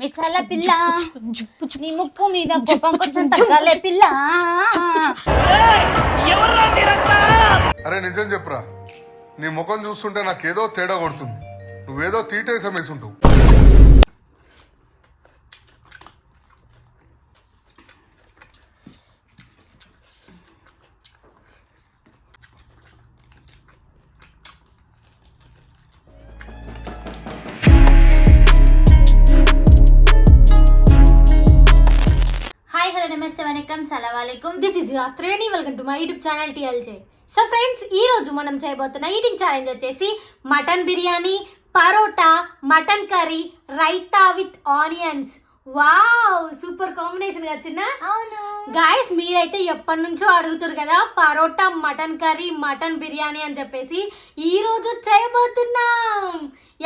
మిసాల పిల్ల నీ ముక్కు మీద కోపం కొంచెం తగ్గాలే పిల్ల. అరే నిజం చెప్పురా, నీ ముఖం చూస్తుంటే నాకేదో తేడా కొడుతుంది. నువ్వేదో తీటేసం వేసుంటావు. నమస్తే వనకం సలాం this is Shreni. Welcome to my YouTube channel TLJ. So friends, ఈ రోజు మనం చేయబోతున్న ఈటింగ్ ఛాలెంజ్ వచ్చేసి mutton biryani, parotta, mutton curry, raita with onions. Wow, super combination గా చిన్న. అవును గాయస్, మీరైతే ఎప్పటి నుంచో అడుగుతారు కదా parotta, mutton curry, mutton biryani అని చెప్పేసి. ఈ రోజు చేయబోతున్నాం.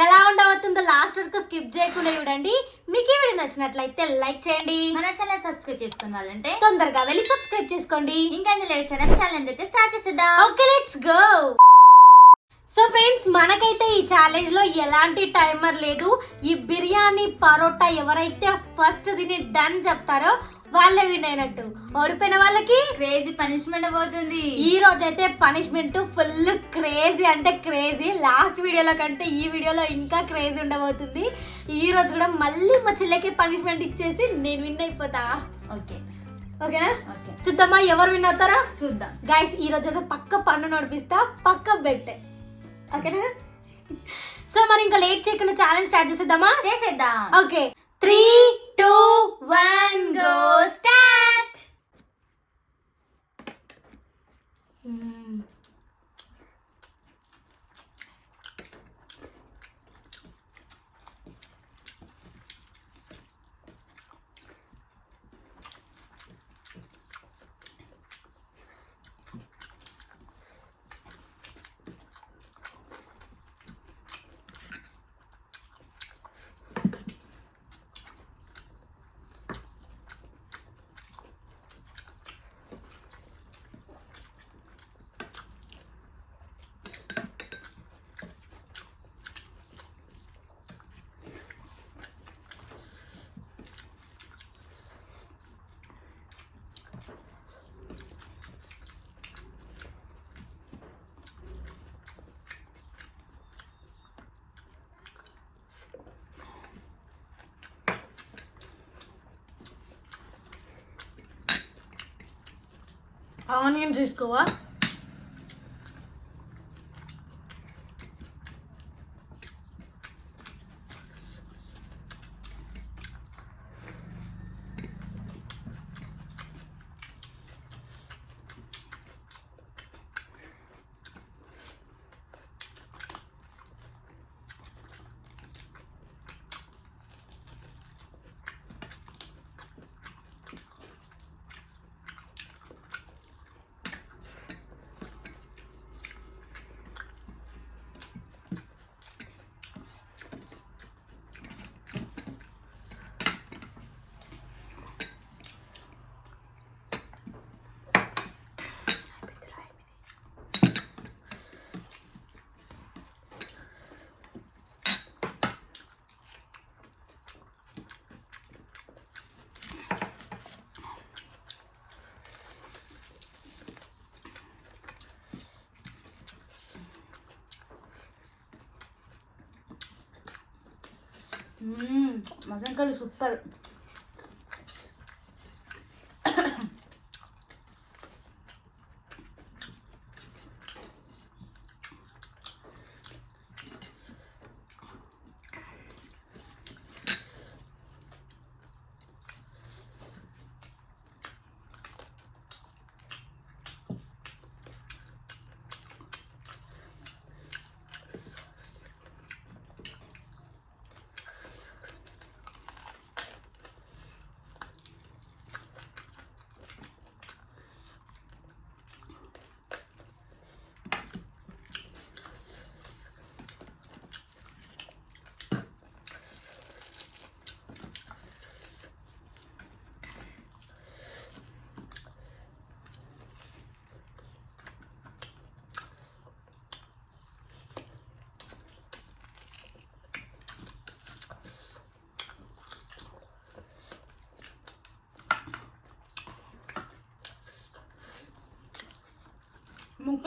ఎలా ఉండబోతుందో లాస్ట్ వరకు స్కిప్ చేయకుండా చూడండి. మీకు ఈ వీడియో నచ్చినట్లయితే లైక్ చేయండి. మన ఛానల్ సబ్స్క్రైబ్ చేసుకోవాలంటే తొందరగా వెళ్ళి సబ్స్క్రైబ్ చేసుకోండి. ఇంకా లేట్ చేయడం ఛాలెంజ్ అయితే స్టార్ట్ చేసేద్దాం. Okay, let's go. So friends, మనకైతే ఈ ఛాలెంజ్ లో ఎలాంటి టైమర్ లేదు. ఈ బిర్యానీ, పరోటా ఎవరైతే ఫస్ట్ దీన్ని డన్ చెప్తారో వాళ్ళే విన్ అయినట్టు. ఓడిపోయిన వాళ్ళకి క్రేజీ పనిష్మెంట్ పోతుంది. ఈ రోజు అయితే పనిష్మెంట్ ఫుల్ క్రేజీ అంటే క్రేజీ. లాస్ట్ వీడియోలో కంటే ఈ వీడియోలో ఇంకా క్రేజీ ఉండబోతుంది. ఈ రోజు కూడా మళ్ళీ మా చెల్లెకి పనిష్మెంట్ ఇచ్చేసి నేను విన్ అయిపోతా. ఓకేనా? చూద్దామా ఎవరు విన్ అవుతారా చూద్దాం. గైస్, ఈ రోజు అయితే పక్క పన్ను నడిపిస్తా, పక్క బెట్. ఓకేనా? సో మరి ఇంకా లేట్ చేయకుండా ఛాలెంజ్ స్టార్ట్ చేసేద్దాం. Okay, 3, 2, 1 go start. ఆనియన్స్ తీసుకోవా? Mutton curry super.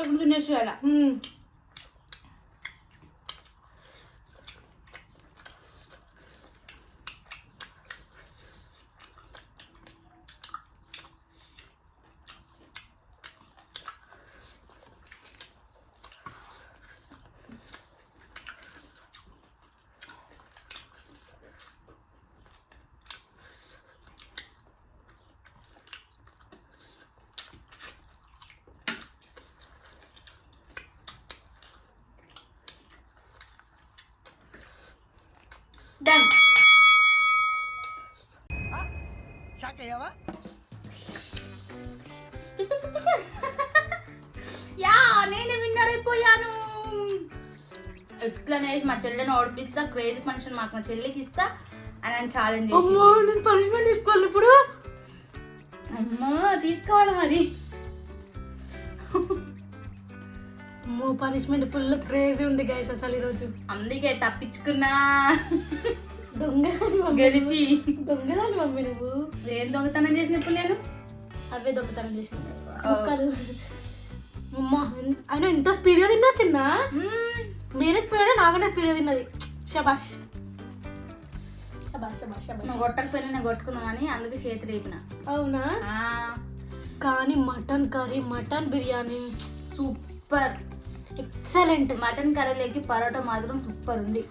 ఇప్పుడు తినేసేయాల. డన్. యా నేనే విన్నర్ అయిపోయాను. ఎట్లనే మా చెల్లెని ఓడిపిస్తా, క్రేజీ పనిషన్ మాకు మా చెల్లికి ఇస్తా అని ఆయన ఛాలెంజ్ చేసి. నేను పనిష్మెంట్ తీసుకోవాలి ఇప్పుడు. అమ్మా తీసుకోవాలి మరి. పనిష్మెంట్ ఫుల్ క్రేజీ ఉంది గైస్ అసలు ఈరోజు. అందుకే తప్పించుకున్నా దొంగదాని గెలిచి. దొంగదాని మమ్మీ నువ్వు. ఏం దొంగతనం చేసినప్పుడు నేను అవే దొంగతనం చేసిన అయినా ఎంత స్పీడ్గా తిన్నా చిన్న. నేనే స్పీడ్ నాకంటే స్పీడ్గా తిన్నది. శబాష్ శబాష్ శబాష్ శబాష్. నువ్వు కొట్టకపోయినా నేను కొట్టుకుందామని అందుకే చేతి రేపిన. అవునా? కానీ mutton curry mutton biryani super excellent. Mutton కర్రీలోకి పరోటా మాత్రం సూపర్ ఉంది.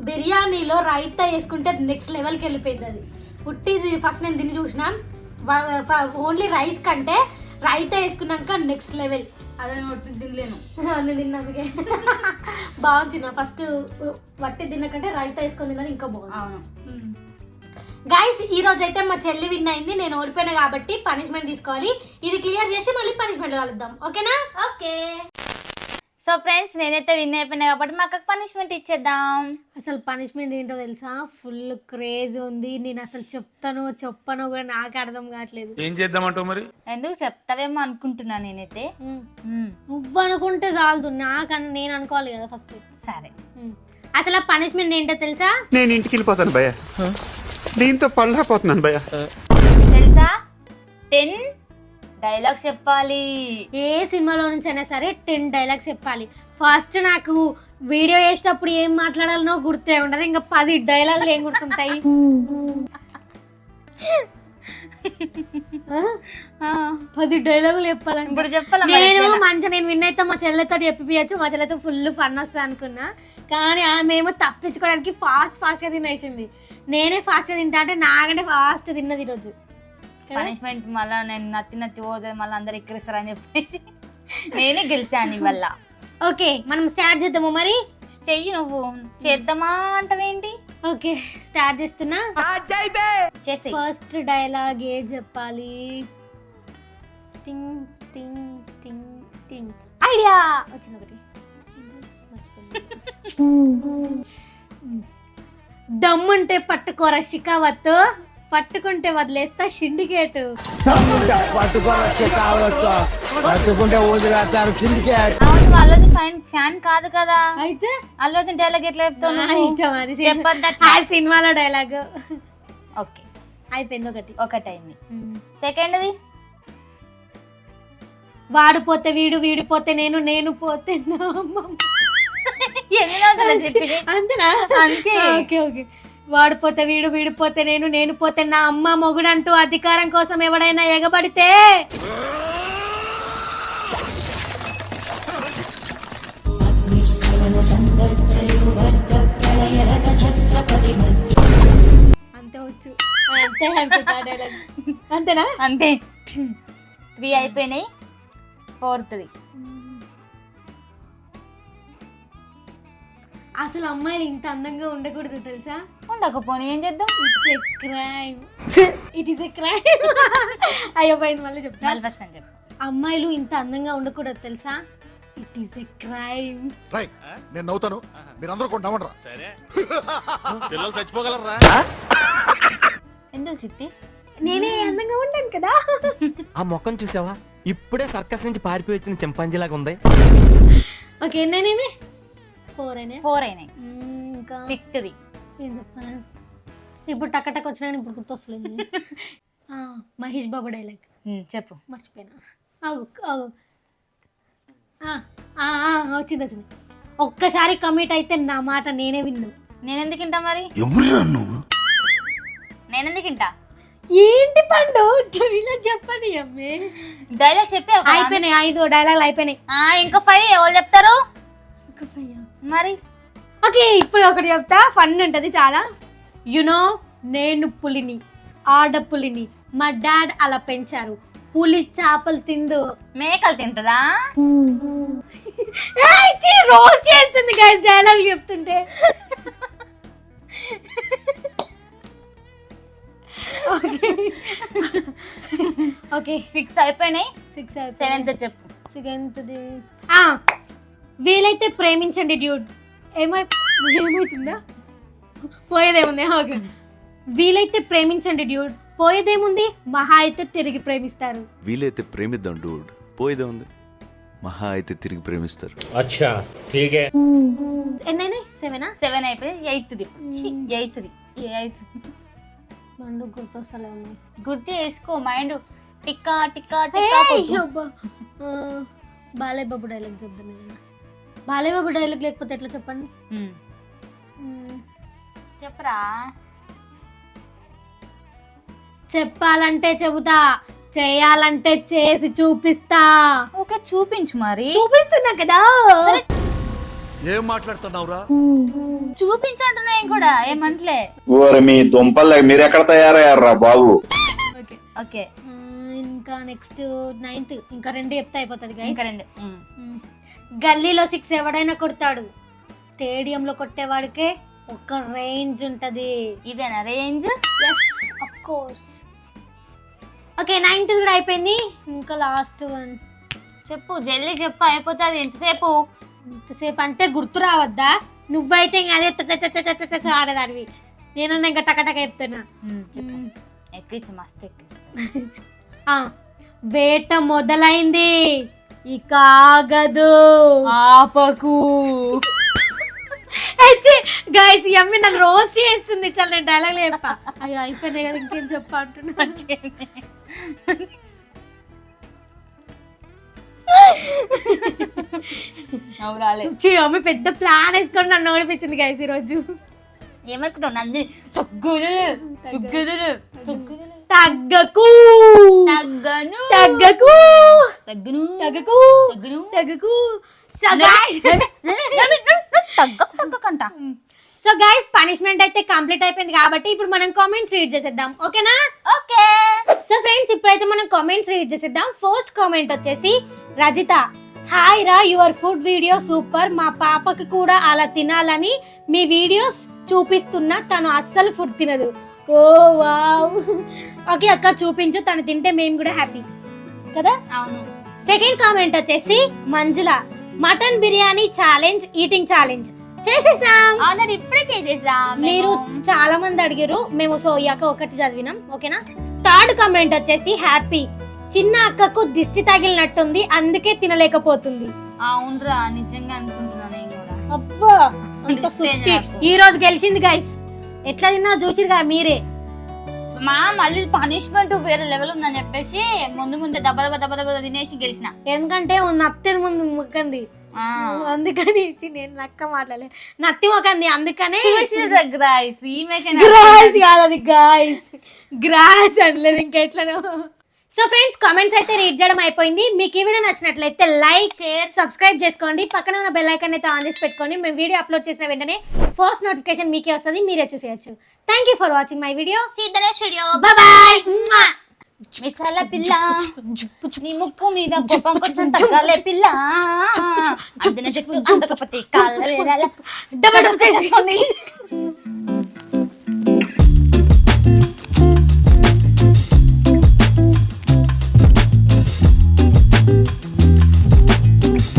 బిర్యానీలో రైతా వేసుకుంటే నెక్స్ట్ లెవెల్కి వెళ్ళిపోయింది అది. పుట్టిది ఫస్ట్ నేను తిని చూసిన. ఓన్లీ రైస్ కంటే రైతా వేసుకున్నాక నెక్స్ట్ లెవెల్. అదే నేను తినలేను. నేను తిన్నదికే బాగుంది. ఫస్ట్ వట్టి తిన్నకంటే రైతా వేసుకొని తిన్నది ఇంకా బాగుంది. అవును గైస్, ఈ రోజు అయితే మా చెల్లి విన్ అయింది. నేను ఓడిపోయినా కాబట్టి పనిష్మెంట్ తీసుకోవాలి. ఇది క్లియర్ చేసి మళ్ళీ పనిష్మెంట్ కలుద్దాం. ఓకేనా? ఓకే. సో ఫ్రెండ్స్, నేనైతే విన్ అయిపోయినా కాబట్టి మా అక్కకి పనిష్మెంట్ ఇచ్చేద్దాం. అసలు పనిష్మెంట్ ఏంటో తెలుసా? ఫుల్ క్రేజ్ ఉంది. నేను అసలు చెప్పను కూడా నాకు అర్థం కావట్లేదు. ఏం చేద్దామంటావు మరి? ఎందుకు చెప్తావేమో అనుకుంటున్నా నేనైతే. నువ్వు అనుకుంటే చాలదు, నాకన్నా నేను అనుకోవాలి కదా ఫస్ట్. సరే, అసలు ఆ పనిష్మెంట్ ఏంటో తెలుసా? నేను ఇంటికి వెళ్ళిపోతాను భయ్య, దీంతో పళ్ళపోతున్నాను భయ్య. తెలుసా? 10 డైలాగ్స్ చెప్పాలి. ఏ సినిమాలో నుంచి అయినా సరే 10 డైలాగ్స్ చెప్పాలి. ఫస్ట్ నాకు వీడియో చేసేటప్పుడు ఏం మాట్లాడాలనో గుర్తే ఉండదు. ఇంకా 10 డైలాగులు ఏం గుర్తుంటాయి? 10 డైలాగులు చెప్పాలని ఇప్పుడు చెప్పాలి. నేను విన్ అయితే మా చెల్లెతో చెప్పియచ్చు. మా చెల్లెతో ఫుల్ ఫన్ వస్తుంది అనుకున్నా, కానీ ఆమెమో తప్పించుకోవడానికి ఫాస్ట్గా తినేసింది. నేనే ఫాస్ట్గా తింటా అంటే నాకంటే ఫాస్ట్ తిన్నది ఈరోజు. పనిష్మెంట్ మళ్ళీ నేను నత్తి పోతే మళ్ళీ అందరు ఎక్కిరిస్తారని చెప్పేసి నేనే గెలిచాను వల్ల. ఓకే, మనం స్టార్ట్ చేద్దాము. మరి చెయ్యి, నువ్వు చేద్దామా అంటవేంటి? ఓకే, స్టార్ట్ చేస్తున్నా. చేసి ఫస్ట్ డైలాగ్ ఏ చెప్పాలి? టింగ్ టింగ్ టింగ్ టింగ్. ఐడియా వచ్చింది ఒకటి. దమ్ముంటే పట్టుకోర షికావత్, పట్టుకుంటే వదిలేస్తా సిండికేట్. అల్లు ఫ్యాన్ కాదు కదా, అయితే అల్లు డైలాగ్ ఎట్లా చెప్తావు? ఇష్టం అది చెప్పొద్దా? ఆ సినిమాలో డైలాగ్. ఓకే, అయిపోయింది. ఒకటైంది. సెకండ్ది వాడిపోతే వీడు, వీడిపోతే నేను, నేను పోతే నా అమ్మ. అంతేనా? అంతే. Okay okay. వాడిపోతే వీడు, వీడిపోతే నేను, నేను పోతే నా అమ్మ మొగుడంటూ అధికారం కోసం ఎవడైనా ఎగబడితే అంతే వచ్చు. అంతే. అంతేనా? అంతే. 3 అయిపోయినాయి. 4th. అసలు అమ్మాయిలు ఇంత అందంగా ఉండకూడదు తెలుసా? ఉండకపోనీ ఏం చేద్దాం? It's a crime. It is a crime. అయ్యో పోయింది, మళ్ళీ చెప్తాను. ఫస్ట్ అని చెప్పు. అమ్మాయిలు ఇంత అందంగా ఉండకూడదు తెలుసా? It is a crime. Right, నేను నవ్వుతాను, మీరందరూ కూడా నవ్వండి. సరే, పిల్లలు చచ్చిపోగలరా? ఎందుకు చిట్టి? నేనే అందంగా ఉంటాను కదా. ఆ మొక్కను చూసావా? ఇప్పుడే సర్కస్ నుంచి పారిపోయి వచ్చిన చింపాంజీలాగా ఉంది. ఓకే, ఎన్నేనేమి? 4 అయినాయి. ఇంకా 5th. ఏం చెప్పాను ఇప్పుడు? టక్ వచ్చినా ఇప్పుడు గుర్తొస్తలేదు. మహేష్ బాబు డైలాగ్ చెప్పు. మర్చిపోయినా. ఆగు. వచ్చింది. ఒక్కసారి కమిట్ అయితే నా మాట నేనే విన్ను. నేనెందుకు వింటా మరి? ఎవరురా నువ్వు? నేనెందుకు వింటా? ఏంటి పండు డైలాగ్ చెప్పండి అమ్మే. డైలాగ్ చెప్పే అయిపోయినాయి, 5 డైలాగులు అయిపోయినాయి. ఇంకా 5 ఎవరు చెప్తారు మరి? ఓకే, ఇప్పుడు ఒకటి చెప్తా, ఫన్ ఉంటది చాలా. యునో, నేను పులిని, ఆడపులిని, మా డాడ్ అలా పెంచారు, పులి చేపలు తిందు. మేకలు తింటదా? రోజు చేస్తుంది గైస్ డైలాగ్ చెప్తుంటే. ఓకే 6 అయిపోయినాయి. 7th చెప్పు. 7th వీలైతే ప్రేమించండి డ్యూడ్. ఏమవుతుందా? పోయేదేముంది. ఓకే, వీలైతే ప్రేమించండి డ్యూడ్, పోయేదేముంది, మహా అయితే తిరిగి ప్రేమిస్తారు. వీలైతే ప్రేమిద్దాం డూడ్, పోయేదే ఉంది, మహా అయితే తిరిగి ప్రేమిస్తారు. ఎన్నైనా 7 7 అయిపోయి 8th ఇప్పుడు. 8th మండు గుర్తొస్తలేము. గుర్తు చేసుకో, మైండ్ టిక్కా టిక్కా టిక్కా కొట్టు. బాలయ్య బాబు డైలాగ్ చెప్దాం. ఏదైనా బాలయ్య బాబు డైలాగ్ లేకపోతే ఎట్లా చెప్పండి? చెప్పరా? చెప్పాలంటే చెబుతా, చేయాలంటే చేసి చూపిస్తా. ఓకే, చూపించు మరి. చూపిస్తున్నా కదా. ఏం మాట్లాడుతున్నావురా? చూపించంటున్నా నేను కూడా ఏమంటలే. మీ దుంపలు మీరెక్కడ తయారయ్యారా బాబు? ఓకే ఓకే, ఇంకా నెక్స్ట్ 9th, ఇంకా 2 చెప్తే అయిపోతుంది గైస్. ఇంకా 2. గల్లీలో 6 ఎవడైనా కొడతాడు, స్టేడియంలో కొట్టేవాడికే ఒక రేంజ్ ఉంటది. ఇదేనా range? Of course. Okay 9th కూడా అయిపోయింది. ఇంకా లాస్ట్ 1 చెప్పు, జల్దీ చెప్పు, అయిపోతుంది. ఎంతసేపు? ఇంతసేపు అంటే గుర్తు రావద్దా? నువ్వైతే ఇంకా అదే ఆడదానివి, నేనన్నా ఇంకా టకటక చెప్తున్నా. ఎక్కించు, మస్తు ఎక్కించు. వేట మొదలైంది, ఇక ఆగదు, ఆపకు. గైస్ ఈ అమ్మి నన్ను రోస్ట్ చేస్తుంది. చాలా నేను డైలాగ్ చెప్పా, అయ్యో అయిపోయినాయి కదా, ఇంకేం చెప్పా అంటున్నా. అమ్మి పెద్ద ప్లాన్ వేసుకొని నన్ను ఓడిపించింది గైస్ ఈరోజు. ఏమనుకుంటావు? నంది తగ్గుదు తగ్గుదు తగ్గకు తగ్గను తగ్గకు తగ్గును తగ్గకు తగ్గును తగ్గకు. తగ్గకంట. సో గైస్ పనిష్మెంట్ అయితే కంప్లీట్ అయిపోయింది కాబట్టి ఇప్పుడు మనం కామెంట్స్ రీడ్ చేసేద్దాం. ఓకేనా? ఓకే. సో ఫ్రెండ్స్ ఇప్పుడైతే మనం కామెంట్స్ రీడ్ చేసేద్దాం. ఫస్ట్ కామెంట్ వచ్చేసి రజిత, హాయ్ రా, యువర్ ఫుడ్ వీడియో సూపర్, మా పాపకి కూడా అలా తినాలని మీ వీడియోస్ చూపిస్తున్నా, తను అస్సలు ఫుడ్ తినదు. ఓ వావ్. ఓకే అక్క చూపించు, తను తింటే మేము కూడా హ్యాపీ కదా. అవును. సెకండ్ కామెంట్ వచ్చేసి Manjula, mutton biryani challenge, eating challenge చేసేసాం. ఆల్రెడీ ఇప్పుడే చేసేసాం. మీరు చాలా మంది అడిగారు, మేము సో ఈ అక్క ఒకటి చదివినాం. ఓకేనా? థర్డ్ కామెంట్ వచ్చేసి హ్యాపీ, చిన్న అక్కకు దిష్టి తగిలినట్టుంది అందుకే తినలేకపోతుంది. అవునరా, నిజంగా అనుకుంటున్నా నేను కూడా. అబ్బా దిష్టి నాకు. ఈ రోజు గెలిచింది గైస్. ఎట్లా తిన్నా చూసిరుగా మీరే. మళ్ళీ పనిష్మెంట్ వేరే లెవెల్ ఉందని చెప్పేసి ముందే దెబ్బ తినేసి గెలిచిన. ఎందుకంటే నత్తి ముందు ముక్కంది, అందుకని నేను నక్క మాట్లాడలే, నత్తి మొక్కంది అందుకనే. గ్రాస్ కాదు అది, గాయస్ గ్రాస్ అనలేదు ఇంకెట్లనో. సో ఫ్రెండ్స్ కామెంట్స్ అయితే రీడ్ చేయడం అయిపోయింది. మీకు ఈ వీడియో నచ్చినట్లయితే లైక్, షేర్, సబ్స్క్రైబ్ చేసుకోండి. పక్కన ఉన్న బెల్ ఐకాన్ అయితే ఆన్ చేసి పెట్టుకోండి. మేము వీడియో అప్లోడ్ చేసిన వెంటనే ఫస్ట్ నోటిఫికేషన్ మీకే వస్తుంది, మీరే చూసేయచ్చు. Thank you for watching my video. Studio. Bye bye. మిసాల పిల్ల, నీ ముక్కు మీద కోపం కొంచెం తగ్గాలే పిల్ల, అందున చెప్పు అందకపోతే కాళ్ళ వేరాల డబల్ చేసుకోండి.